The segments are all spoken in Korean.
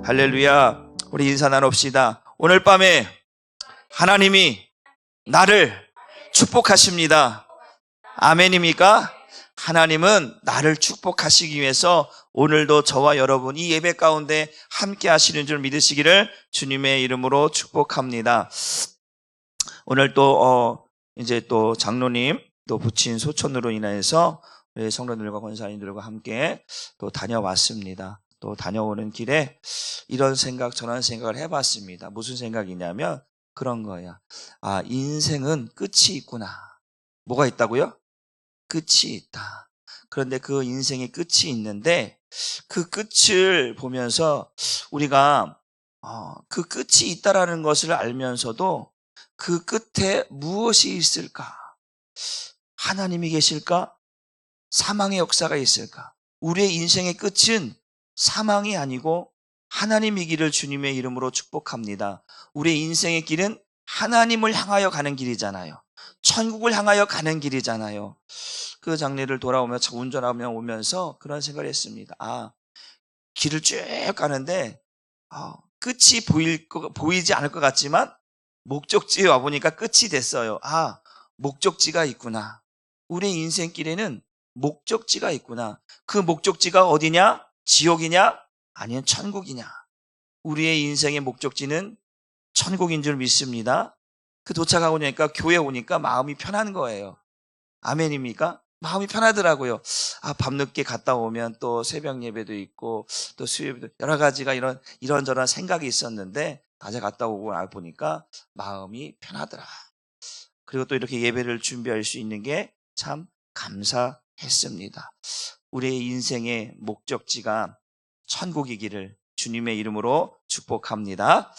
할렐루야. 우리 인사 나눕시다. 오늘 밤에 하나님이 나를 축복하십니다. 아멘입니까? 하나님은 나를 축복하시기 위해서 오늘도 저와 여러분 이 예배 가운데 함께 하시는 줄 믿으시기를 주님의 이름으로 축복합니다. 오늘 또 이제 또 장로님 또 부친 소천으로 인해서 우리 성도들과 권사님들과 함께 또 다녀왔습니다. 또 다녀오는 길에 이런 생각 저런 생각을 해봤습니다. 무슨 생각이냐면 그런 거예요. 아, 인생은 끝이 있구나. 뭐가 있다고요? 끝이 있다. 그런데 그 인생의 끝이 있는데 그 끝을 보면서 우리가 그 끝이 있다라는 것을 알면서도 그 끝에 무엇이 있을까? 하나님이 계실까? 사망의 역사가 있을까? 우리의 인생의 끝은 사망이 아니고 하나님이기를 주님의 이름으로 축복합니다. 우리의 인생의 길은 하나님을 향하여 가는 길이잖아요. 천국을 향하여 가는 길이잖아요. 그 장례를 돌아오며 운전하며 오면서 그런 생각을 했습니다. 아, 길을 쭉 가는데 끝이 보이지 않을 것 같지만 목적지에 와보니까 끝이 됐어요. 아, 목적지가 있구나. 우리 인생길에는 목적지가 있구나. 그 목적지가 어디냐? 지옥이냐? 아니면 천국이냐? 우리의 인생의 목적지는 천국인 줄 믿습니다. 그 도착하고 나니까 교회 오니까 마음이 편한 거예요. 아멘입니까? 마음이 편하더라고요. 아, 밤늦게 갔다 오면 또 새벽 예배도 있고 또 수요일도 여러 가지가 이런저런 생각이 있었는데 낮에 갔다 오고 보니까 마음이 편하더라. 그리고 또 이렇게 예배를 준비할 수 있는 게 참 감사했습니다. 우리의 인생의 목적지가 천국이기를 주님의 이름으로 축복합니다.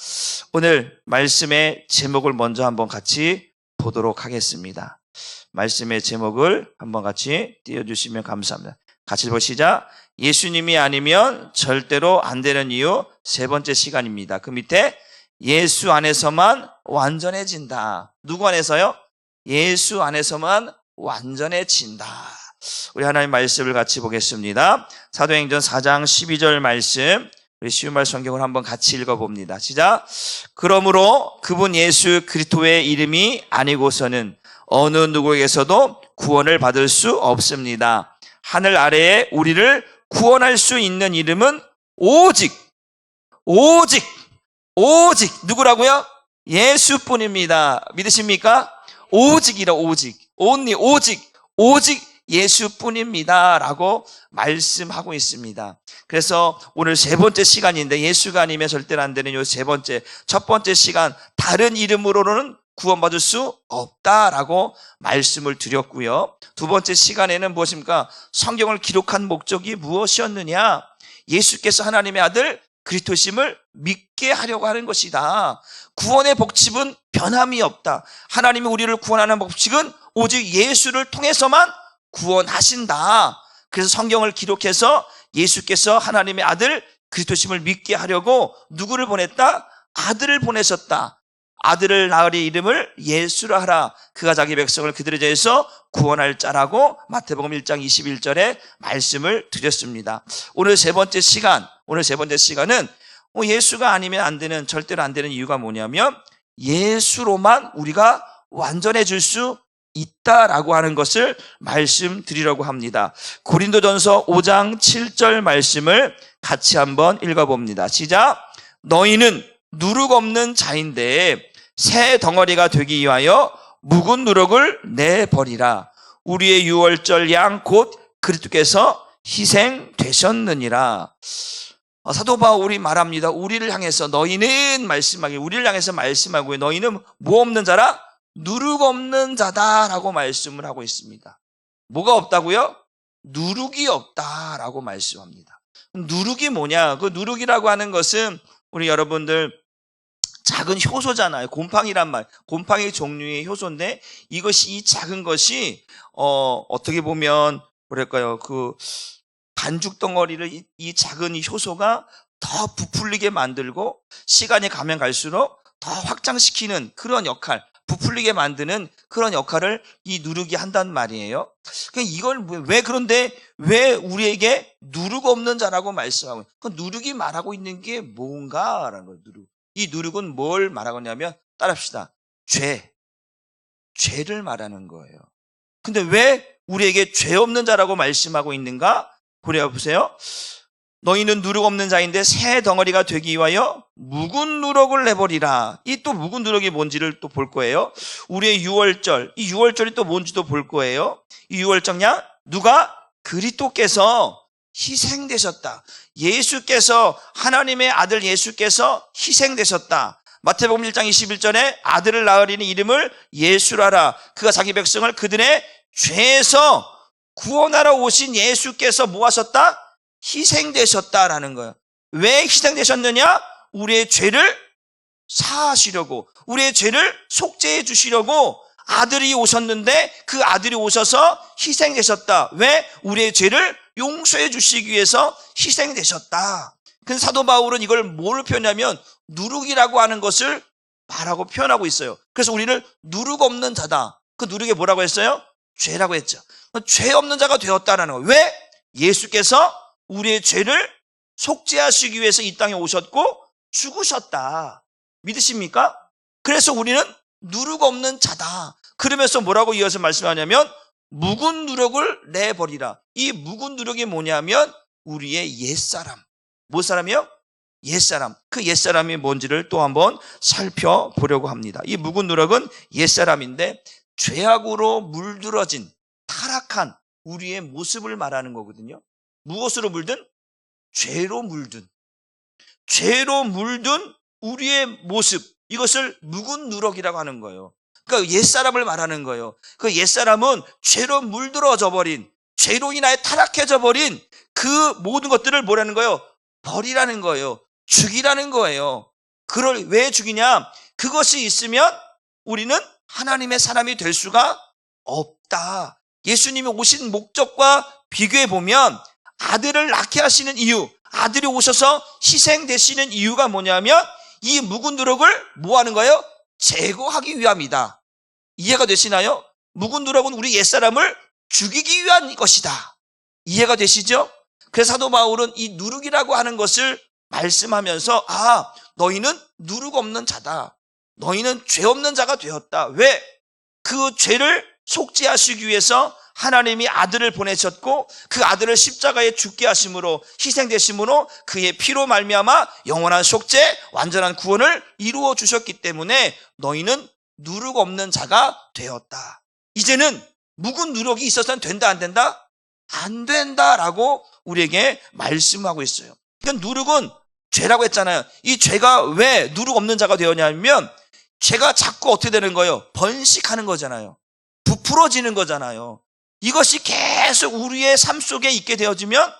오늘 말씀의 제목을 먼저 한번 같이 보도록 하겠습니다. 말씀의 제목을 한번 같이 띄워주시면 감사합니다. 같이 보시자. 예수님이 아니면 절대로 안 되는 이유 세 번째 시간입니다. 그 밑에 예수 안에서만 완전해진다. 누구 안에서요? 예수 안에서만 완전해진다. 우리 하나님 말씀을 같이 보겠습니다. 사도행전 4장 12절 말씀, 우리 쉬운 말 성경을 한번 같이 읽어봅니다. 시작. 그러므로 그분 예수 그리스도의 이름이 아니고서는 어느 누구에게서도 구원을 받을 수 없습니다. 하늘 아래에 우리를 구원할 수 있는 이름은 오직 누구라고요? 예수뿐입니다. 믿으십니까? 오직이라 오직 only 오직 예수뿐입니다 라고 말씀하고 있습니다. 그래서 오늘 세 번째 시간인데 예수가 아니면 절대로 안 되는 요 세 번째, 첫 번째 시간 다른 이름으로는 구원받을 수 없다라고 말씀을 드렸고요. 두 번째 시간에는 무엇입니까? 성경을 기록한 목적이 무엇이었느냐? 예수께서 하나님의 아들 그리스도심을 믿게 하려고 하는 것이다. 구원의 법칙은 변함이 없다. 하나님이 우리를 구원하는 법칙은 오직 예수를 통해서만 구원하신다. 그래서 성경을 기록해서 예수께서 하나님의 아들 그리스도심을 믿게 하려고 누구를 보냈다? 아들을 보내셨다. 아들을 낳으리 이름을 예수라 하라. 그가 자기 백성을 그들의 죄에서 구원할 자라고 마태복음 1장 21절에 말씀을 드렸습니다. 오늘 세 번째 시간은 예수가 아니면 안 되는, 절대로 안 되는 이유가 뭐냐면 예수로만 우리가 완전해질 수 있다라고 하는 것을 말씀드리려고 합니다. 고린도전서 5장 7절 말씀을 같이 한번 읽어봅니다. 시작. 너희는 누룩 없는 자인데 새 덩어리가 되기 위하여 묵은 누룩을 내버리라. 우리의 유월절 양 곧 그리스도께서 희생되셨느니라. 사도 바울이 말합니다. 우리를 향해서 너희는 우리를 향해서 말씀하고요. 너희는 뭐 없는 자라? 누룩 없는 자다라고 말씀을 하고 있습니다. 뭐가 없다고요? 누룩이 없다라고 말씀합니다. 누룩이 뭐냐? 그 누룩이라고 하는 것은 우리 여러분들 작은 효소잖아요. 곰팡이란 말. 곰팡이 종류의 효소인데 이 작은 것이 어떻게 보면 뭐랄까요? 그 반죽 덩어리를 이 작은 이 효소가 더 부풀리게 만들고 시간이 가면 갈수록 더 확장시키는 그런 역할, 부풀리게 만드는 그런 역할을 이 누룩이 한단 말이에요. 이걸 그런데 왜 우리에게 누룩 없는 자라고 말씀하고, 그 누룩이 말하고 있는 게 뭔가라는 거예요. 이 누룩은 뭘 말하고 있냐면, 따라합시다. 죄를 말하는 거예요. 근데 왜 우리에게 죄 없는 자라고 말씀하고 있는가? 보세요. 너희는 누룩 없는 자인데 새 덩어리가 되기 위하여 묵은 누룩을 내버리라. 이 또 묵은 누룩이 뭔지를 또 볼 거예요. 우리의 유월절, 이 유월절이 또 뭔지도 볼 거예요. 이 유월절냐? 누가? 그리스도께서 희생되셨다. 예수께서, 하나님의 아들 예수께서 희생되셨다. 마태복음 1장 21절에 아들을 낳으리니 이름을 예수라라. 그가 자기 백성을 그들의 죄에서 구원하러 오신 예수께서 뭐 하셨다? 희생되셨다라는 거예요. 왜 희생되셨느냐? 우리의 죄를 사하시려고, 우리의 죄를 속죄해 주시려고 아들이 오셨는데, 그 아들이 오셔서 희생되셨다. 왜? 우리의 죄를 용서해 주시기 위해서 희생되셨다. 근데 사도 바울은 이걸 뭘 표현하면 누룩이라고 하는 것을 말하고 표현하고 있어요. 그래서 우리를 누룩 없는 자다. 그 누룩이 뭐라고 했어요? 죄라고 했죠. 죄 없는 자가 되었다라는 거예요. 왜? 예수께서 우리의 죄를 속죄하시기 위해서 이 땅에 오셨고 죽으셨다. 믿으십니까? 그래서 우리는 누룩 없는 자다. 그러면서 뭐라고 이어서 말씀하냐면 묵은 누룩을 내버리라. 이 묵은 누룩이 뭐냐면 우리의 옛사람. 뭐 사람이요? 옛사람. 그 옛사람이 뭔지를 또 한번 살펴보려고 합니다. 이 묵은 누룩은 옛사람인데 죄악으로 물들어진 타락한 우리의 모습을 말하는 거거든요. 무엇으로 물든? 죄로 물든 우리의 모습, 이것을 묵은 누룩이라고 하는 거예요. 그러니까 옛사람을 말하는 거예요. 그 옛사람은 죄로 물들어져 버린, 죄로 인하여 타락해져 버린 그 모든 것들을 뭐라는 거예요? 버리라는 거예요. 죽이라는 거예요. 그걸 왜 죽이냐? 그것이 있으면 우리는 하나님의 사람이 될 수가 없다. 예수님이 오신 목적과 비교해 보면 아들을 낳게 하시는 이유, 아들이 오셔서 희생되시는 이유가 뭐냐면 이 묵은 누룩을 뭐 하는 거예요? 제거하기 위함이다. 이해가 되시나요? 묵은 누룩은 우리 옛사람을 죽이기 위한 것이다. 이해가 되시죠? 그래서 사도 바울은 이 누룩이라고 하는 것을 말씀하면서 너희는 누룩 없는 자다. 너희는 죄 없는 자가 되었다. 왜? 그 죄를 속죄하시기 위해서 하나님이 아들을 보내셨고 그 아들을 십자가에 죽게 하심으로, 희생되심으로 그의 피로 말미암아 영원한 속죄, 완전한 구원을 이루어 주셨기 때문에 너희는 누룩 없는 자가 되었다. 이제는 묵은 누룩이 있어서는 된다 안 된다? 안 된다라고 우리에게 말씀하고 있어요. 그러니까 누룩은 죄라고 했잖아요. 이 죄가 왜 누룩 없는 자가 되었냐면 죄가 자꾸 어떻게 되는 거예요? 번식하는 거잖아요. 부풀어지는 거잖아요. 이것이 계속 우리의 삶 속에 있게 되어지면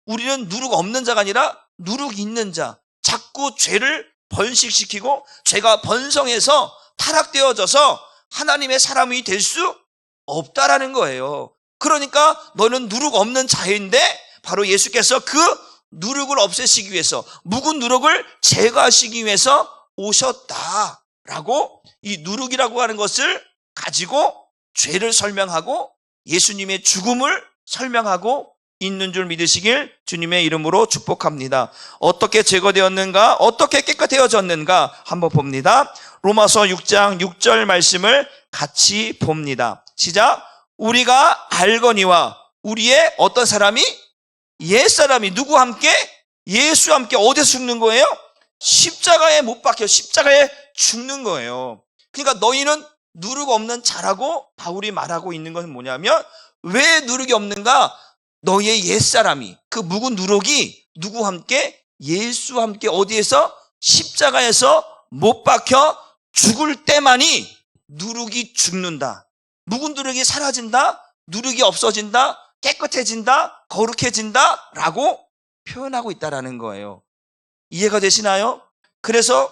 우리는 누룩 없는 자가 아니라 누룩 있는 자, 자꾸 죄를 번식시키고 죄가 번성해서 타락되어져서 하나님의 사람이 될 수 없다라는 거예요. 그러니까 너는 누룩 없는 자인데 바로 예수께서 그 누룩을 없애시기 위해서, 묵은 누룩을 제거하시기 위해서 오셨다라고 이 누룩이라고 하는 것을 가지고 죄를 설명하고 예수님의 죽음을 설명하고 있는 줄 믿으시길 주님의 이름으로 축복합니다. 어떻게 제거되었는가? 어떻게 깨끗해졌는가? 한번 봅니다. 로마서 6장 6절 말씀을 같이 봅니다. 시작. 우리가 알거니와 우리의 어떤 사람이? 옛사람이 누구와 함께? 예수와 함께 어디서 죽는 거예요? 십자가에 못 박혀 십자가에 죽는 거예요. 그러니까 너희는 누룩 없는 자라고 바울이 말하고 있는 것은 뭐냐면 왜 누룩이 없는가? 너희의 옛사람이, 그 묵은 누룩이 누구와 함께? 예수와 함께 어디에서? 십자가에서 못 박혀 죽을 때만이 누룩이 죽는다. 묵은 누룩이 사라진다? 누룩이 없어진다? 깨끗해진다? 거룩해진다? 라고 표현하고 있다라는 거예요. 이해가 되시나요? 그래서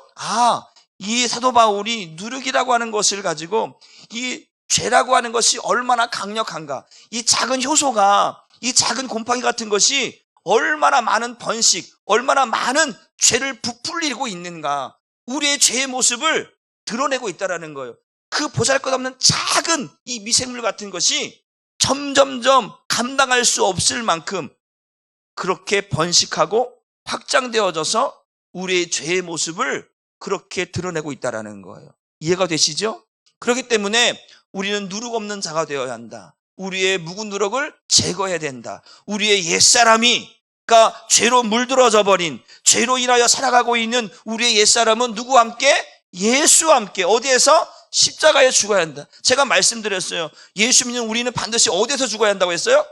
이 사도 바울이 누룩이라고 하는 것을 가지고 이 죄라고 하는 것이 얼마나 강력한가, 이 작은 효소가, 이 작은 곰팡이 같은 것이 얼마나 많은 번식, 얼마나 많은 죄를 부풀리고 있는가, 우리의 죄의 모습을 드러내고 있다라는 거예요. 그 보잘것없는 작은 이 미생물 같은 것이 점점점 감당할 수 없을 만큼 그렇게 번식하고 확장되어져서 우리의 죄의 모습을 그렇게 드러내고 있다는 거예요. 이해가 되시죠? 그렇기 때문에 우리는 누룩 없는 자가 되어야 한다. 우리의 묵은 누룩을 제거해야 된다. 우리의 옛사람이, 그러니까 죄로 물들어져 버린, 죄로 인하여 살아가고 있는 우리의 옛사람은 누구와 함께? 예수와 함께. 어디에서? 십자가에 죽어야 한다. 제가 말씀드렸어요. 예수 믿는 우리는 반드시 어디에서 죽어야 한다고 했어요?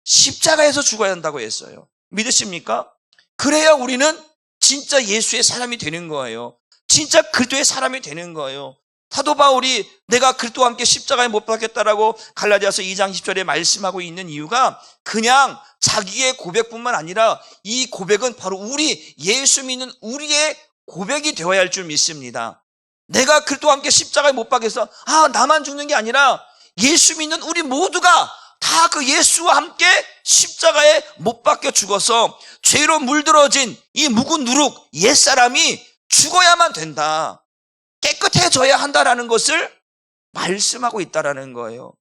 십자가에서 죽어야 한다고 했어요. 믿으십니까? 그래야 우리는 진짜 예수의 사람이 되는 거예요. 진짜 그리스도의 사람이 되는 거예요. 사도 바울이 내가 그리스도와 함께 십자가에 못 박혔다라고 갈라디아서 2장 10절에 말씀하고 있는 이유가 그냥 자기의 고백뿐만 아니라 이 고백은 바로 우리 예수 믿는 우리의 고백이 되어야 할 줄 믿습니다. 내가 그리스도와 함께 십자가에 못 박혀서 나만 죽는 게 아니라 예수 믿는 우리 모두가 다 그 예수와 함께 십자가에 못 박혀 죽어서 죄로 물들어진 이 묵은 누룩 옛사람이 죽어야만 된다. 깨끗해져야 한다라는 것을 말씀하고 있다라는 거예요.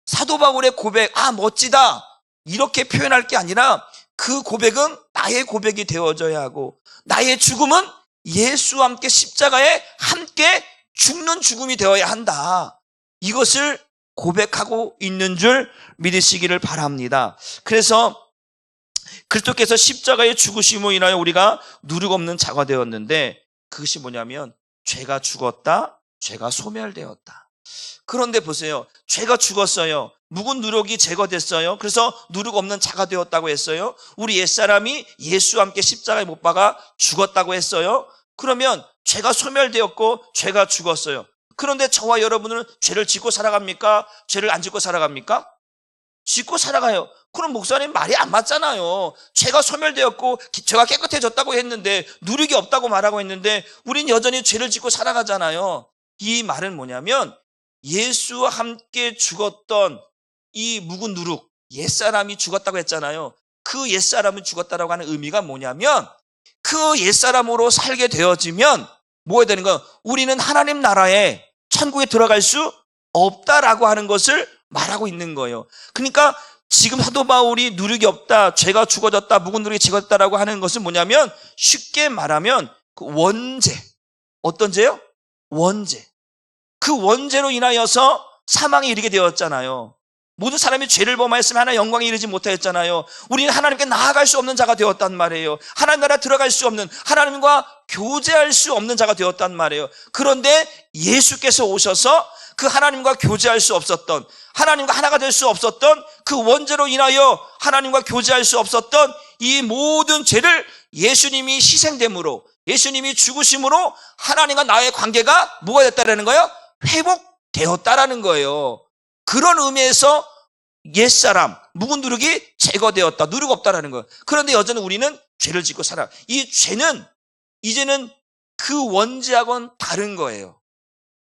사도 바울의 고백, 멋지다 이렇게 표현할 게 아니라 그 고백은 나의 고백이 되어져야 하고 나의 죽음은 예수와 함께 십자가에 함께 죽는 죽음이 되어야 한다. 이것을 고백하고 있는 줄 믿으시기를 바랍니다. 그래서 그리스도께서 십자가에 죽으심으로 인하여 우리가 누룩 없는 자가 되었는데 그것이 뭐냐면 죄가 죽었다, 죄가 소멸되었다. 그런데 보세요. 죄가 죽었어요. 묵은 누룩이 제거됐어요. 그래서 누룩 없는 자가 되었다고 했어요. 우리 옛사람이 예수와 함께 십자가에 못 박아 죽었다고 했어요. 그러면 죄가 소멸되었고 죄가 죽었어요. 그런데 저와 여러분은 죄를 짓고 살아갑니까? 죄를 안 짓고 살아갑니까? 짓고 살아가요. 그럼 목사님 말이 안 맞잖아요. 죄가 소멸되었고 죄가 깨끗해졌다고 했는데 누룩이 없다고 말하고 있는데 우린 여전히 죄를 짓고 살아가잖아요. 이 말은 뭐냐면 예수와 함께 죽었던 이 묵은 누룩 옛사람이 죽었다고 했잖아요. 그 옛사람이 죽었다라고 하는 의미가 뭐냐면 그 옛사람으로 살게 되어지면 뭐가 되는 거야? 우리는 하나님 나라에 천국에 들어갈 수 없다라고 하는 것을 말하고 있는 거예요. 그러니까 지금 사도 바울이 누룩이 없다, 죄가 죽어졌다, 묵은 누룩이 제거됐다라고 하는 것은 뭐냐면 쉽게 말하면 그 원죄, 어떤 죄요? 원죄. 그 원죄로 인하여서 사망에 이르게 되었잖아요. 모든 사람이 죄를 범하였으면 하나님 영광에 이르지 못하였잖아요. 우리는 하나님께 나아갈 수 없는 자가 되었단 말이에요. 하나님 나라 들어갈 수 없는, 하나님과 교제할 수 없는 자가 되었단 말이에요. 그런데 예수께서 오셔서 그 하나님과 교제할 수 없었던, 하나님과 하나가 될 수 없었던 그 원죄로 인하여 하나님과 교제할 수 없었던 이 모든 죄를 예수님이 희생됨으로, 예수님이 죽으심으로 하나님과 나의 관계가 뭐가 됐다라는 거예요? 회복되었다라는 거예요. 그런 의미에서 옛사람, 묵은 누룩이 제거되었다, 누룩 없다라는 거예요. 그런데 여전히 우리는 죄를 짓고 살아. 이 죄는 이제는 그 원죄하고는 다른 거예요.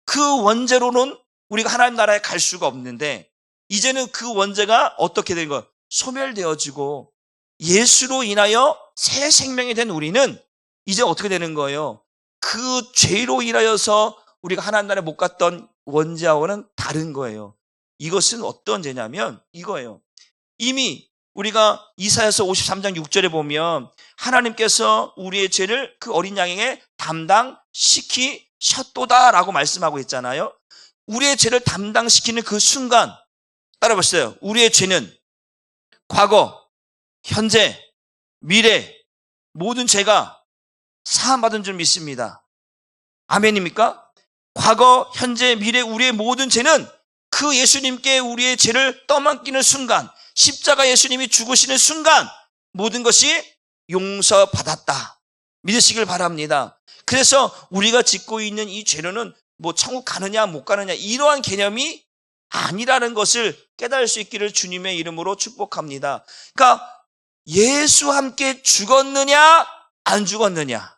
그 원죄로는 우리가 하나님 나라에 갈 수가 없는데 이제는 그 원죄가 어떻게 된 거예요? 소멸되어지고 예수로 인하여 새 생명이 된 우리는 이제 어떻게 되는 거예요? 그 죄로 인하여서 우리가 하나님 나라에 못 갔던 원죄하고는 다른 거예요. 이것은 어떤 죄냐면 이거예요. 이미 우리가 이사야서 53장 6절에 보면 하나님께서 우리의 죄를 그 어린 양에게 담당시키셨도다라고 말씀하고 있잖아요. 우리의 죄를 담당시키는 그 순간 따라보세요. 우리의 죄는 과거, 현재, 미래 모든 죄가 사함받은 줄 믿습니다. 아멘입니까? 과거, 현재, 미래 우리의 모든 죄는 그 예수님께 우리의 죄를 떠맡기는 순간, 십자가 예수님이 죽으시는 순간 모든 것이 용서받았다. 믿으시길 바랍니다. 그래서 우리가 짓고 있는 이 죄로는 뭐 천국 가느냐 못 가느냐 이러한 개념이 아니라는 것을 깨달을 수 있기를 주님의 이름으로 축복합니다. 그러니까 예수와 함께 죽었느냐 안 죽었느냐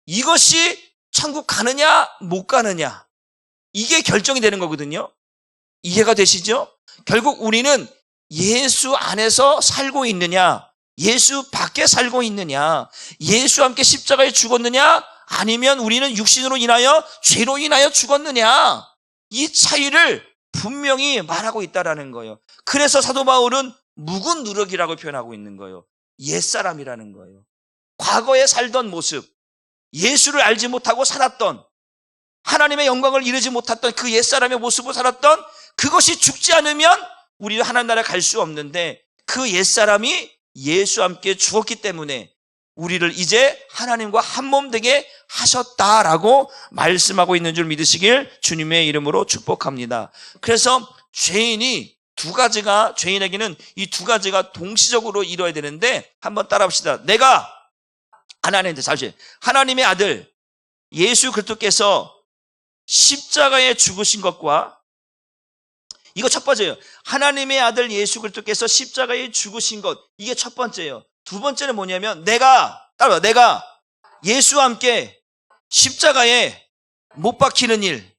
이것이 천국 가느냐 못 가느냐 이게 결정이 되는 거거든요. 이해가 되시죠? 결국 우리는 예수 안에서 살고 있느냐 예수 밖에 살고 있느냐 예수와 함께 십자가에 죽었느냐 아니면 우리는 육신으로 인하여 죄로 인하여 죽었느냐 이 차이를 분명히 말하고 있다라는 거예요. 그래서 사도 바울은 묵은 누룩이라고 표현하고 있는 거예요. 옛사람이라는 거예요. 과거에 살던 모습, 예수를 알지 못하고 살았던, 하나님의 영광을 이루지 못했던 그 옛사람의 모습으로 살았던 그것이 죽지 않으면 우리는 하나님 나라에 갈 수 없는데, 그 옛사람이 예수와 함께 죽었기 때문에 우리를 이제 하나님과 한 몸 되게 하셨다라고 말씀하고 있는 줄 믿으시길 주님의 이름으로 축복합니다. 그래서 죄인에게는 이 두 가지가 동시적으로 이루어야 되는데, 한번 따라합시다. 내가 하나님의 아들 예수 그리스도께서 십자가에 죽으신 것과, 이거 첫 번째예요. 하나님의 아들 예수 그리스도께서 십자가에 죽으신 것, 이게 첫 번째예요. 두 번째는 뭐냐면 내가 예수와 함께 십자가에 못 박히는 일,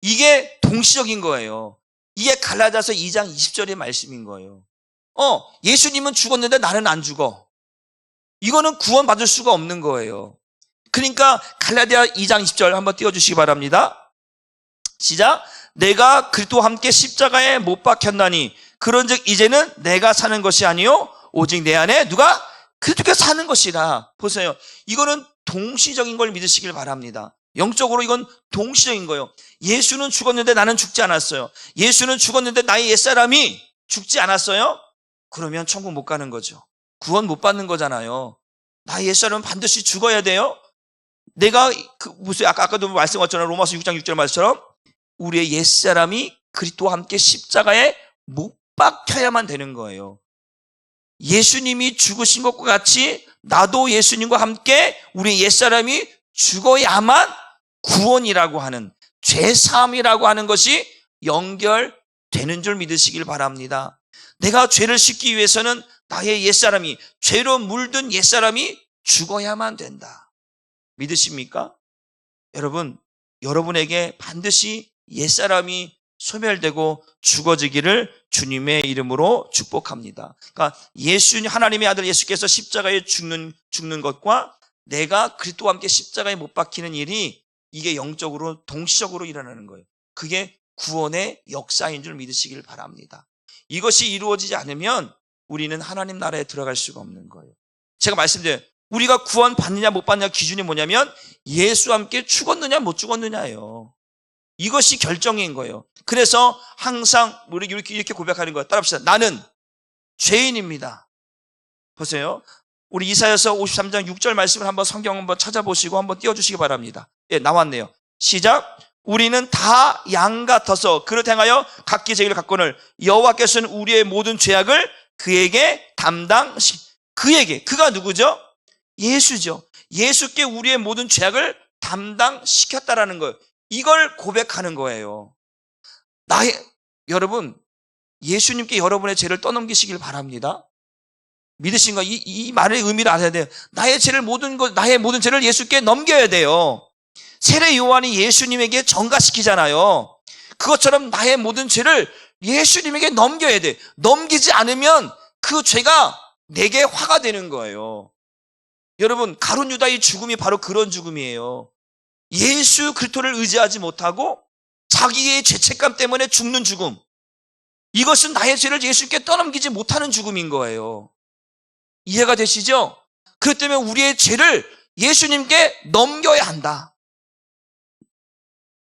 이게 동시적인 거예요. 이게 갈라디아서 2장 20절의 말씀인 거예요. 예수님은 죽었는데 나는 안 죽어. 이거는 구원받을 수가 없는 거예요. 그러니까 갈라디아 2장 20절 한번 띄워주시기 바랍니다. 시작. 내가 그리스도와 함께 십자가에 못 박혔나니 그런즉 이제는 내가 사는 것이 아니요 오직 내 안에 누가? 그리스도께서 사는 것이라. 보세요. 이거는 동시적인 걸 믿으시길 바랍니다. 영적으로 이건 동시적인 거예요. 예수는 죽었는데 나는 죽지 않았어요. 예수는 죽었는데 나의 옛사람이 죽지 않았어요? 그러면 천국 못 가는 거죠. 구원 못 받는 거잖아요. 나의 옛사람은 반드시 죽어야 돼요. 내가 아까도 말씀하셨잖아요. 로마서 6장 6절 말씀처럼 우리의 옛사람이 그리스도와 함께 십자가에 못 박혀야만 되는 거예요. 예수님이 죽으신 것과 같이 나도 예수님과 함께 우리 옛사람이 죽어야만 구원이라고 하는, 죄사함이라고 하는 것이 연결되는 줄 믿으시길 바랍니다. 내가 죄를 씻기 위해서는 나의 옛사람이, 죄로 물든 옛사람이 죽어야만 된다. 믿으십니까? 여러분, 여러분에게 반드시 옛사람이 소멸되고 죽어지기를 주님의 이름으로 축복합니다. 그러니까 하나님의 아들 예수께서 십자가에 죽는 것과 내가 그리스도와 함께 십자가에 못 박히는 일이, 이게 영적으로 동시적으로 일어나는 거예요. 그게 구원의 역사인 줄 믿으시길 바랍니다. 이것이 이루어지지 않으면 우리는 하나님 나라에 들어갈 수가 없는 거예요. 제가 말씀드려요. 우리가 구원 받느냐 못 받느냐 기준이 뭐냐면 예수와 함께 죽었느냐 못 죽었느냐예요. 이것이 결정인 거예요. 그래서 항상 우리 이렇게 고백하는 거예요. 따라합시다. 나는 죄인입니다. 보세요. 우리 이사야서 53장 6절 말씀을 한번 성경 한번 찾아보시고 한번 띄워주시기 바랍니다. 예, 나왔네요. 시작. 우리는 다 양 같아서 그릇 행하여 각기 자기를 갖거늘 여호와께서는 우리의 모든 죄악을 그에게 그가 누구죠? 예수죠. 예수께 우리의 모든 죄악을 담당시켰다라는 거예요. 이걸 고백하는 거예요. 여러분, 예수님께 여러분의 죄를 떠넘기시길 바랍니다. 믿으신 거, 이 말의 의미를 아셔야 돼요. 나의 모든 죄를 예수께 넘겨야 돼요. 세례 요한이 예수님에게 전가시키잖아요. 그것처럼 나의 모든 죄를 예수님에게 넘겨야 돼. 넘기지 않으면 그 죄가 내게 화가 되는 거예요. 여러분, 가룟 유다의 죽음이 바로 그런 죽음이에요. 예수 그리스도를 의지하지 못하고 자기의 죄책감 때문에 죽는 죽음. 이것은 나의 죄를 예수께 떠넘기지 못하는 죽음인 거예요. 이해가 되시죠? 그렇기 때문에 우리의 죄를 예수님께 넘겨야 한다.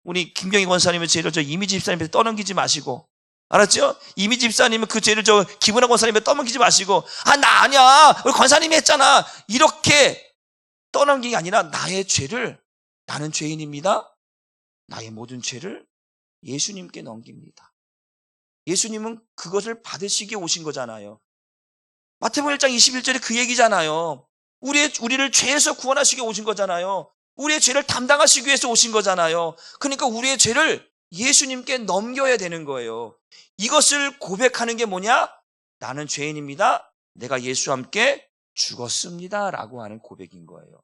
우리 김경희 권사님의 죄를 이미지 집사님한테 떠넘기지 마시고, 알았죠? 이미지 집사님은 그 죄를 김은하 권사님한테 떠넘기지 마시고, 나 아니야, 우리 권사님이 했잖아, 이렇게 떠넘기는 게 아니라 나는 죄인입니다. 나의 모든 죄를 예수님께 넘깁니다. 예수님은 그것을 받으시기 오신 거잖아요. 마태복음 1장 21절에 그 얘기잖아요. 우리를 죄에서 구원하시기 오신 거잖아요. 우리의 죄를 담당하시기 위해서 오신 거잖아요. 그러니까 우리의 죄를 예수님께 넘겨야 되는 거예요. 이것을 고백하는 게 뭐냐? 나는 죄인입니다. 내가 예수와 함께 죽었습니다. 라고 하는 고백인 거예요.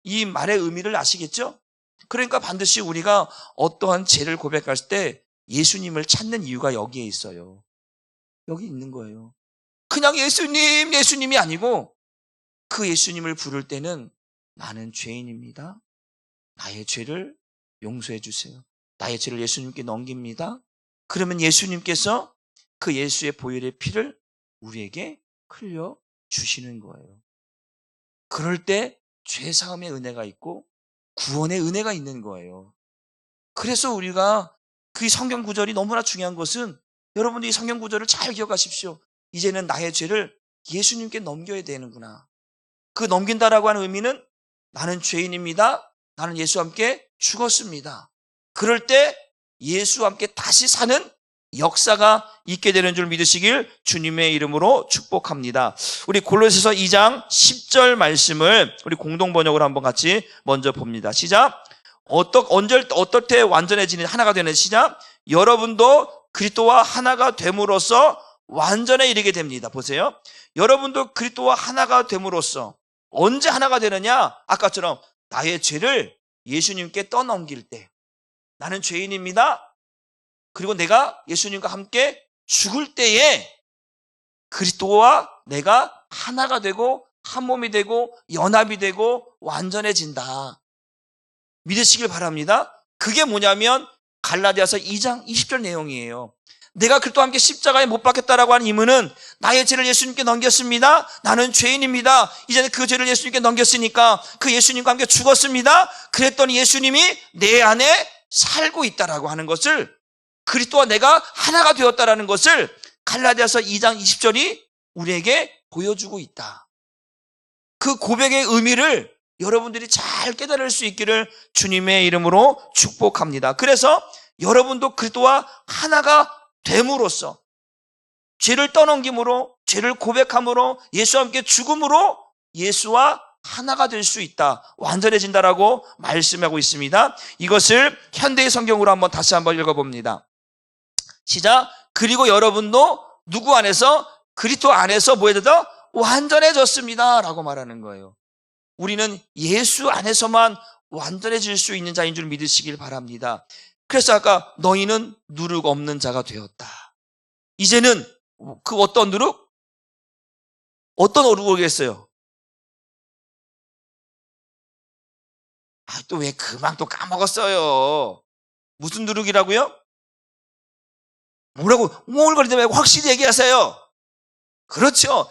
이 말의 의미를 아시겠죠? 그러니까 반드시 우리가 어떠한 죄를 고백할 때 예수님을 찾는 이유가 여기에 있어요. 여기 있는 거예요. 그냥 예수님이 아니고 그 예수님을 부를 때는 나는 죄인입니다. 나의 죄를 용서해 주세요. 나의 죄를 예수님께 넘깁니다. 그러면 예수님께서 그 예수의 보혈의 피를 우리에게 흘려 주시는 거예요. 그럴 때 죄사함의 은혜가 있고 구원의 은혜가 있는 거예요. 그래서 우리가 그 성경 구절이 너무나 중요한 것은 여러분들이 성경 구절을 잘 기억하십시오. 이제는 나의 죄를 예수님께 넘겨야 되는구나. 그 넘긴다라고 하는 의미는 나는 죄인입니다. 나는 예수와 함께 죽었습니다. 그럴 때 예수와 함께 다시 사는 역사가 있게 되는 줄 믿으시길 주님의 이름으로 축복합니다. 우리 골로새서 2장 10절 말씀을 우리 공동 번역으로 한번 같이 먼저 봅니다. 시작. 어떻게 완전해지는 하나가 되는 시작. 여러분도 그리스도와 하나가 됨으로써 완전에 이르게 됩니다. 보세요. 여러분도 그리스도와 하나가 됨으로써 언제 하나가 되느냐? 아까처럼 나의 죄를 예수님께 떠넘길 때 나는 죄인입니다. 그리고 내가 예수님과 함께 죽을 때에 그리스도와 내가 하나가 되고 한 몸이 되고 연합이 되고 완전해진다. 믿으시길 바랍니다. 그게 뭐냐면 갈라디아서 2장 20절 내용이에요. 내가 그리스도와 함께 십자가에 못 박혔다라고 하는 의무는 나의 죄를 예수님께 넘겼습니다. 나는 죄인입니다. 이제는 그 죄를 예수님께 넘겼으니까 그 예수님과 함께 죽었습니다. 그랬더니 예수님이 내 안에 살고 있다라고 하는 것을, 그리스도와 내가 하나가 되었다라는 것을 갈라디아서 2장 20절이 우리에게 보여주고 있다. 그 고백의 의미를 여러분들이 잘 깨달을 수 있기를 주님의 이름으로 축복합니다. 그래서 여러분도 그리스도와 하나가 됨으로써, 죄를 떠넘김으로, 죄를 고백함으로, 예수와 함께 죽음으로 예수와 하나가 될 수 있다. 완전해진다라고 말씀하고 있습니다. 이것을 현대의 성경으로 다시 한번 읽어봅니다. 시작. 그리고 여러분도 누구 안에서? 그리스도 안에서 뭐 해야 되죠? 완전해졌습니다 라고 말하는 거예요. 우리는 예수 안에서만 완전해질 수 있는 자인 줄 믿으시길 바랍니다. 그래서 아까 너희는 누룩 없는 자가 되었다. 이제는 그 어떤 누룩? 어떤 누룩이겠어요? 또 왜 금방 또 까먹었어요. 무슨 누룩이라고요? 뭐라고 옹얼거리지 말고 확실히 얘기하세요. 그렇죠.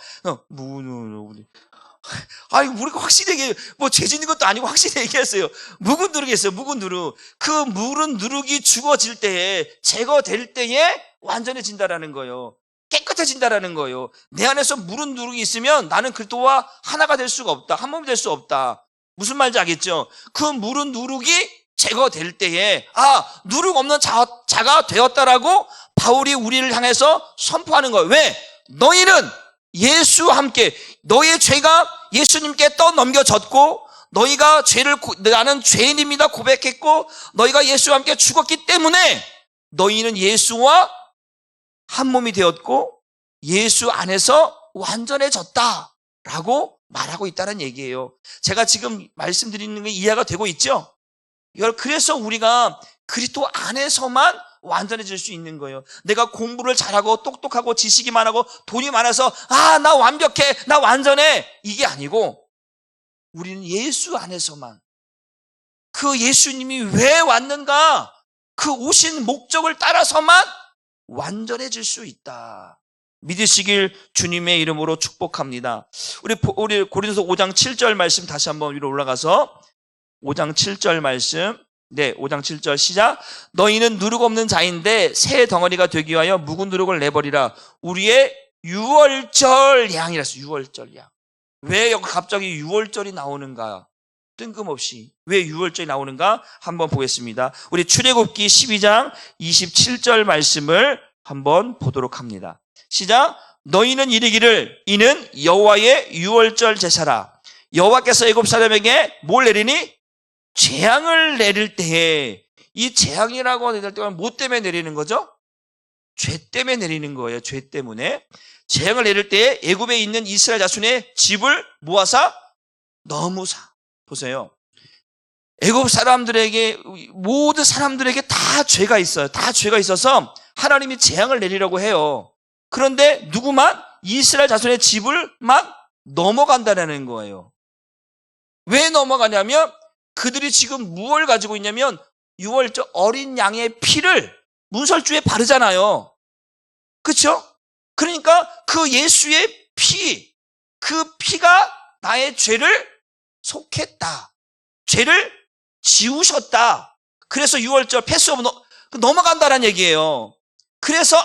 우리가 확실히 얘기해요. 죄 짓는 것도 아니고 확실히 얘기했어요. 묵은 누룩이었어요. 묵은 누룩. 그 묵은 누룩이 죽어질 때에, 제거될 때에 완전해진다라는 거예요. 깨끗해진다라는 거예요. 내 안에서 묵은 누룩이 있으면 나는 그리스도와 하나가 될 수가 없다. 한 몸이 될 수 없다. 무슨 말인지 알겠죠? 그 묵은 누룩이 제거될 때에 누룩 없는 자가 되었다라고 바울이 우리를 향해서 선포하는 거예요. 왜? 너희는 예수와 함께, 너희의 죄가 예수님께 떠넘겨졌고, 너희가 나는 죄인입니다 고백했고, 너희가 예수와 함께 죽었기 때문에 너희는 예수와 한 몸이 되었고 예수 안에서 완전해졌다라고 말하고 있다는 얘기예요. 제가 지금 말씀드리는 게 이해가 되고 있죠? 그래서 우리가 그리스도 안에서만 완전해질 수 있는 거예요. 내가 공부를 잘하고 똑똑하고 지식이 많고 돈이 많아서 나 완벽해, 나 완전해, 이게 아니고 우리는 예수 안에서만, 그 예수님이 왜 왔는가, 그 오신 목적을 따라서만 완전해질 수 있다. 믿으시길 주님의 이름으로 축복합니다. 우리 고린도서 5장 7절 말씀 다시 한번 위로 올라가서 5장 7절 말씀, 5장 7절 시작. 너희는 누룩 없는 자인데 새 덩어리가 되기 위하여 묵은 누룩을 내버리라. 우리의 유월절 양이라서. 유월절 양. 왜 여기 갑자기 유월절이 나오는가? 뜬금없이 왜 유월절이 나오는가? 한번 보겠습니다. 우리 출애굽기 12장 27절 말씀을 한번 보도록 합니다. 시작. 너희는 이르기를 이는 여호와의 유월절 제사라. 여호와께서 애굽 사람에게 뭘 내리니? 재앙을 내릴 때에, 이 재앙이라고 내릴 때는 뭐 때문에 내리는 거죠? 죄 때문에 내리는 거예요. 죄 때문에. 재앙을 내릴 때에 애굽에 있는 이스라엘 자손의 집을 모아서 넘으사. 보세요. 애굽 사람들에게, 모든 사람들에게 다 죄가 있어요. 다 죄가 있어서 하나님이 재앙을 내리려고 해요. 그런데 누구만? 이스라엘 자손의 집을 막 넘어간다는 거예요. 왜 넘어가냐면 그들이 지금 무엇을 가지고 있냐면 유월절 어린 양의 피를 문설주에 바르잖아요. 그렇죠? 그러니까 그 예수의 피, 그 피가 나의 죄를 속했다. 죄를 지우셨다. 그래서 유월절 패스오브 넘어간다는 얘기예요. 그래서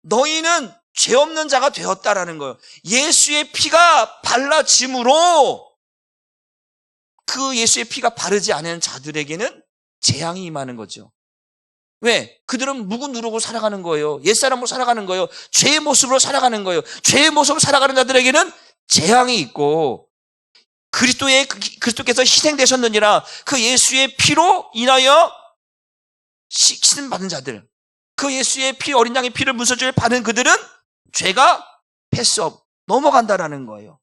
너희는 죄 없는 자가 되었다라는 거예요. 예수의 피가 발라짐으로 그 예수의 피가 바르지 않은 자들에게는 재앙이 임하는 거죠. 왜? 그들은 묵은 누룩으로 살아가는 거예요. 옛사람으로 살아가는 거예요. 죄의 모습으로 살아가는 거예요. 죄의 모습으로 살아가는 자들에게는 재앙이 있고, 그리스도께서 희생되셨느니라 그 예수의 피로 인하여 씻임 받은 자들, 그 예수의 피, 어린 양의 피를 문설주에 바른 그들은 죄가 패스업 넘어간다라는 거예요.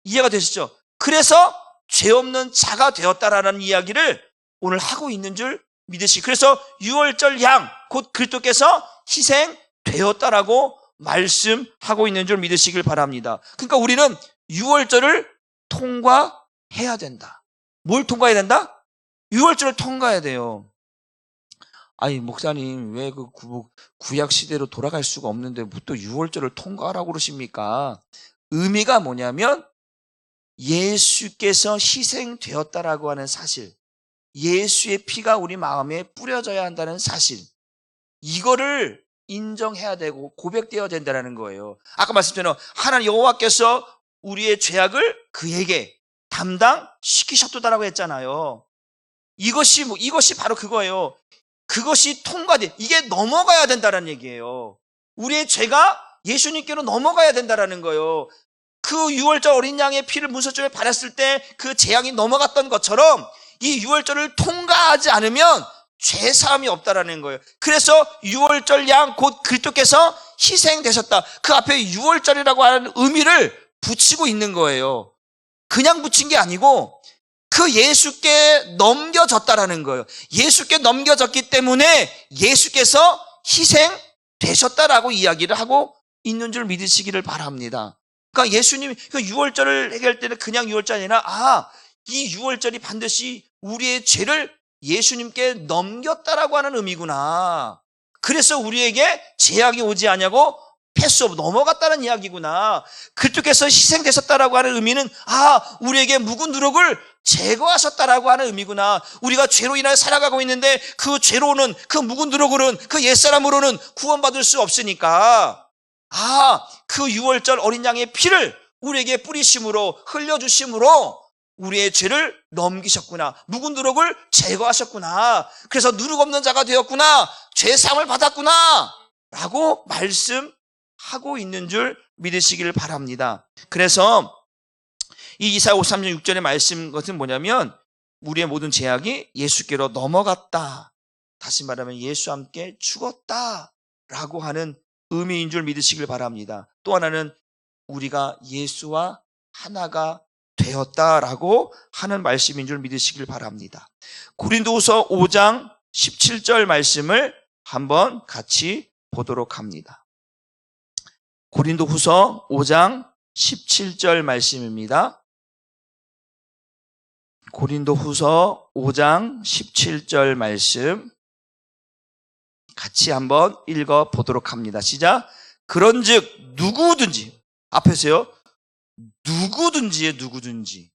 이해가 되시죠? 그래서 죄 없는 자가 되었다라는 이야기를 오늘 하고 있는 줄 믿으시. 그래서 유월절 양, 곧 그리스도께서 희생되었다라고 말씀하고 있는 줄 믿으시길 바랍니다. 그러니까 우리는 유월절을 통과해야 된다. 뭘 통과해야 된다? 유월절을 통과해야 돼요. 아니, 목사님, 왜 그 구약 시대로 돌아갈 수가 없는데 뭐 또 유월절을 통과하라고 그러십니까? 의미가 뭐냐면 예수께서 희생되었다라고 하는 사실, 예수의 피가 우리 마음에 뿌려져야 한다는 사실, 이거를 인정해야 되고 고백되어야 된다는 거예요. 아까 말씀드린 하나님 여호와께서 우리의 죄악을 그에게 담당시키셨다라고 했잖아요. 이것이 바로 그거예요. 그것이 통과돼, 이게 넘어가야 된다는 얘기예요. 우리의 죄가 예수님께로 넘어가야 된다는 거예요. 그 유월절 어린 양의 피를 문설주에 바랐을 때 그 재앙이 넘어갔던 것처럼 이 유월절을 통과하지 않으면 죄 사함이 없다라는 거예요. 그래서 유월절 양 곧 그리스도께서 희생되셨다, 그 앞에 유월절이라고 하는 의미를 붙이고 있는 거예요. 그냥 붙인 게 아니고 그 예수께 넘겨졌다라는 거예요. 예수께 넘겨졌기 때문에 예수께서 희생되셨다라고 이야기를 하고 있는 줄 믿으시기를 바랍니다. 그러니까 예수님이 유월절을 얘기할 때는 그냥 유월절이 아니라 이 유월절이 반드시 우리의 죄를 예수님께 넘겼다라고 하는 의미구나. 그래서 우리에게 재앙이 오지 않냐고 패스오브 넘어갔다는 이야기구나. 그리스도께서 희생되셨다라고 하는 의미는 우리에게 묵은 누룩을 제거하셨다라고 하는 의미구나. 우리가 죄로 인하여 살아가고 있는데 그 죄로는, 그 묵은 누룩으로는, 그 옛사람으로는 구원받을 수 없으니까 그 유월절 어린 양의 피를 우리에게 뿌리심으로, 흘려주심으로 우리의 죄를 넘기셨구나. 묵은 누룩을 제거하셨구나. 그래서 누룩 없는 자가 되었구나. 죄사함을 받았구나 라고 말씀하고 있는 줄 믿으시기를 바랍니다. 그래서 이 이사야 53장 6절의 말씀 것은 뭐냐면 우리의 모든 죄악이 예수께로 넘어갔다. 다시 말하면 예수와 함께 죽었다라고 하는 의미인 줄 믿으시길 바랍니다. 또 하나는 우리가 예수와 하나가 되었다라고 하는 말씀인 줄 믿으시길 바랍니다. 고린도후서 5장 17절 말씀을 한번 같이 보도록 합니다. 고린도후서 5장 17절 말씀입니다. 고린도후서 5장 17절 말씀 같이 한번 읽어 보도록 합니다. 시작. 그런즉 누구든지, 앞에서요, 누구든지에 누구든지,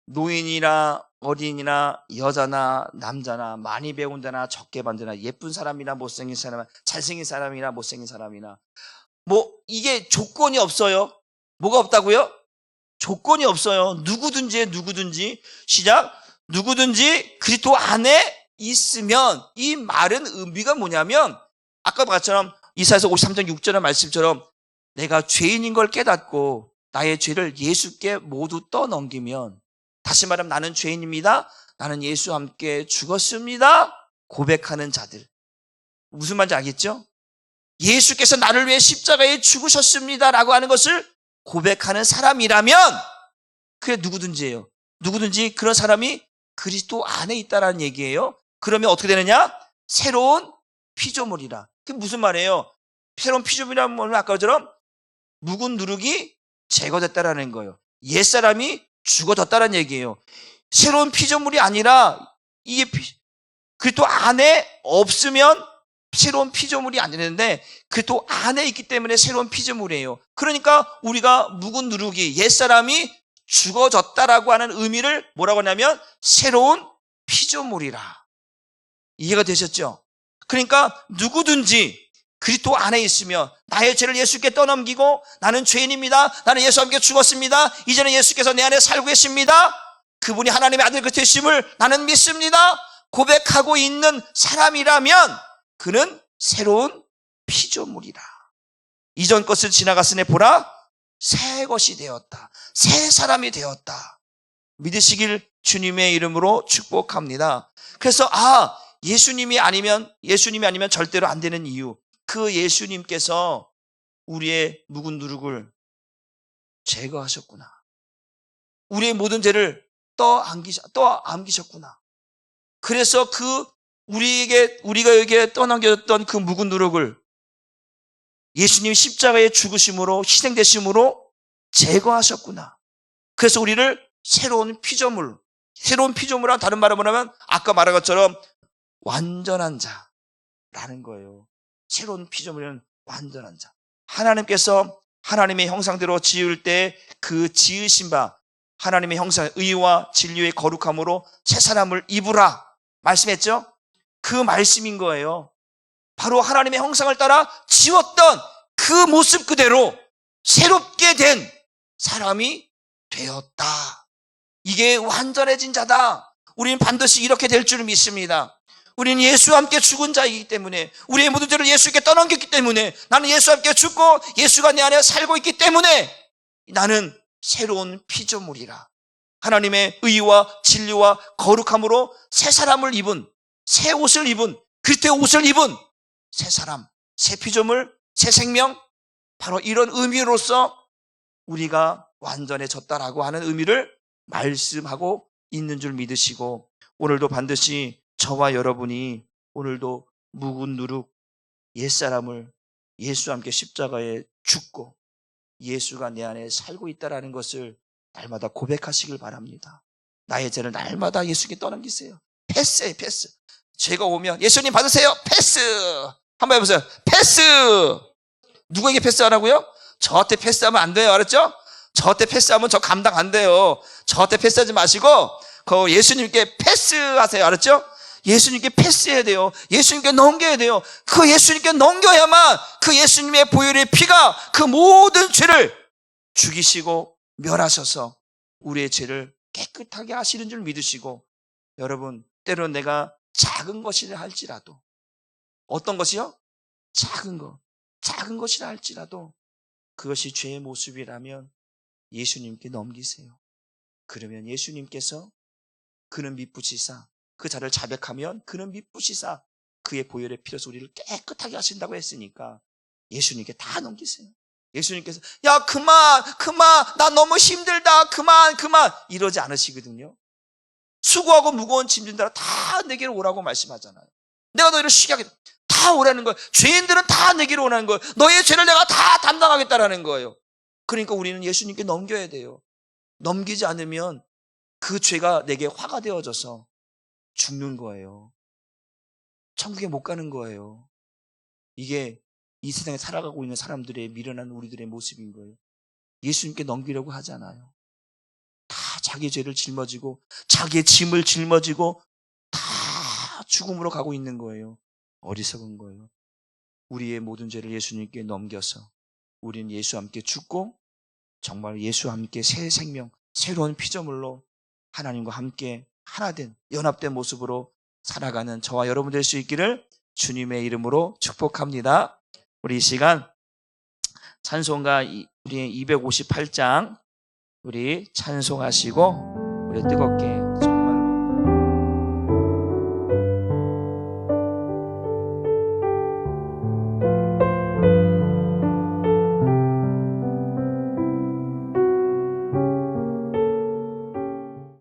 노인이나 어린이나 여자나 남자나 많이 배운 자나 적게 배운 자나 예쁜 사람이나 못생긴 사람이나 잘생긴 사람이나 못생긴 사람이나 이게 조건이 없어요. 뭐가 없다고요? 조건이 없어요. 누구든지에 누구든지. 시작. 누구든지 그리스도 안에 있으면, 이 말은 의미가 뭐냐면 아까 말처럼 이사야서 53장 6절의 말씀처럼 내가 죄인인 걸 깨닫고 나의 죄를 예수께 모두 떠넘기면, 다시 말하면 나는 죄인입니다, 나는 예수와 함께 죽었습니다 고백하는 자들. 무슨 말인지 알겠죠? 예수께서 나를 위해 십자가에 죽으셨습니다 라고 하는 것을 고백하는 사람이라면 그게 누구든지예요. 누구든지 그런 사람이 그리스도 안에 있다라는 얘기예요. 그러면 어떻게 되느냐? 새로운 피조물이라. 그게 무슨 말이에요? 새로운 피조물이라는 말은 아까처럼 묵은 누룩이 제거됐다라는 거예요. 옛사람이 죽어졌다는 얘기예요. 새로운 피조물이 아니라 그리스도 안에 없으면 새로운 피조물이 안 되는데 그리스도 안에 있기 때문에 새로운 피조물이에요. 그러니까 우리가 묵은 누룩이 옛사람이 죽어졌다라고 하는 의미를 뭐라고 하냐면 새로운 피조물이라. 이해가 되셨죠? 그러니까 누구든지 그리스도 안에 있으면 나의 죄를 예수께 떠넘기고 나는 죄인입니다. 나는 예수와 함께 죽었습니다. 이제는 예수께서 내 안에 살고 계십니다. 그분이 하나님의 아들 되심을 나는 믿습니다. 고백하고 있는 사람이라면 그는 새로운 피조물이라. 이전 것을 지나갔으니 보라 새 것이 되었다. 새 사람이 되었다. 믿으시길 주님의 이름으로 축복합니다. 그래서 예수님이 아니면 절대로 안 되는 이유, 그 예수님께서 우리의 묵은 누룩을 제거하셨구나. 우리의 모든 죄를 떠안기셨구나. 그래서 우리가 떠넘겨졌던 그 묵은 누룩을 예수님 십자가의 죽으심으로 희생되심으로 제거하셨구나. 그래서 우리를 새로운 피조물은 다른 말로 뭐냐면 아까 말한 것처럼 완전한 자라는 거예요. 새로운 피조물은 완전한 자. 하나님께서 하나님의 형상대로 지을 때 그 지으신 바 하나님의 형상, 의와 진리의 거룩함으로 새 사람을 입으라 말씀했죠? 그 말씀인 거예요. 바로 하나님의 형상을 따라 지었던 그 모습 그대로 새롭게 된 사람이 되었다. 이게 완전해진 자다. 우리는 반드시 이렇게 될 줄 믿습니다. 우리는 예수와 함께 죽은 자이기 때문에, 우리의 모든 죄를 예수께 떠넘겼기 때문에, 나는 예수와 함께 죽고 예수가 내 안에 살고 있기 때문에 나는 새로운 피조물이라. 하나님의 의와 진리와 거룩함으로 새 사람을 입은, 새 옷을 입은, 그리스도의 옷을 입은 새 사람, 새 피조물, 새 생명, 바로 이런 의미로서 우리가 완전해졌다라고 하는 의미를 말씀하고 있는 줄 믿으시고, 오늘도 반드시 저와 여러분이 오늘도 묵은 누룩 옛사람을 예수와 함께 십자가에 죽고 예수가 내 안에 살고 있다는 것을 날마다 고백하시길 바랍니다. 나의 죄를 날마다 예수께 떠넘기세요. 패스예요, 패스. 죄가 오면 예수님 받으세요. 패스. 한번 해보세요. 패스. 누구에게 패스하라고요? 저한테 패스하면 안 돼요. 알았죠? 저한테 패스하면 저 감당 안 돼요. 저한테 패스하지 마시고 그 예수님께 패스하세요. 알았죠? 예수님께 패스해야 돼요. 예수님께 넘겨야 돼요. 그 예수님께 넘겨야만 그 예수님의 보혈의 피가 그 모든 죄를 죽이시고 멸하셔서 우리의 죄를 깨끗하게 하시는 줄 믿으시고, 여러분 때로는 내가 작은 것이라 할지라도, 어떤 것이요? 작은 것이라 할지라도 그것이 죄의 모습이라면 예수님께 넘기세요. 그러면 예수님께서 그는 미쁘시사, 그 자를 자백하면 그는 미쁘시사 그의 보혈의 피로서 우리를 깨끗하게 하신다고 했으니까 예수님께 다 넘기세요. 예수님께서 야 그만 나 너무 힘들다 그만 이러지 않으시거든요. 수고하고 무거운 짐진 자라 다 내게로 오라고 말씀하잖아요. 내가 너희를 쉬게 하겠다. 다 오라는 거예요. 죄인들은 다 내게로 오라는 거예요. 너희의 죄를 내가 다 담당하겠다라는 거예요. 그러니까 우리는 예수님께 넘겨야 돼요. 넘기지 않으면 그 죄가 내게 화가 되어져서 죽는 거예요. 천국에 못 가는 거예요. 이게 이 세상에 살아가고 있는 사람들의 미련한 우리들의 모습인 거예요. 예수님께 넘기려고 하잖아요. 다 자기 죄를 짊어지고 자기의 짐을 짊어지고 다 죽음으로 가고 있는 거예요. 어리석은 거예요. 우리의 모든 죄를 예수님께 넘겨서 우리는 예수와 함께 죽고 정말 예수와 함께 새 생명, 새로운 피조물로 하나님과 함께 하나된 연합된 모습으로 살아가는 저와 여러분 될 수 있기를 주님의 이름으로 축복합니다. 우리 이 시간 찬송가 우리 258장 우리 찬송하시고 우리 뜨겁게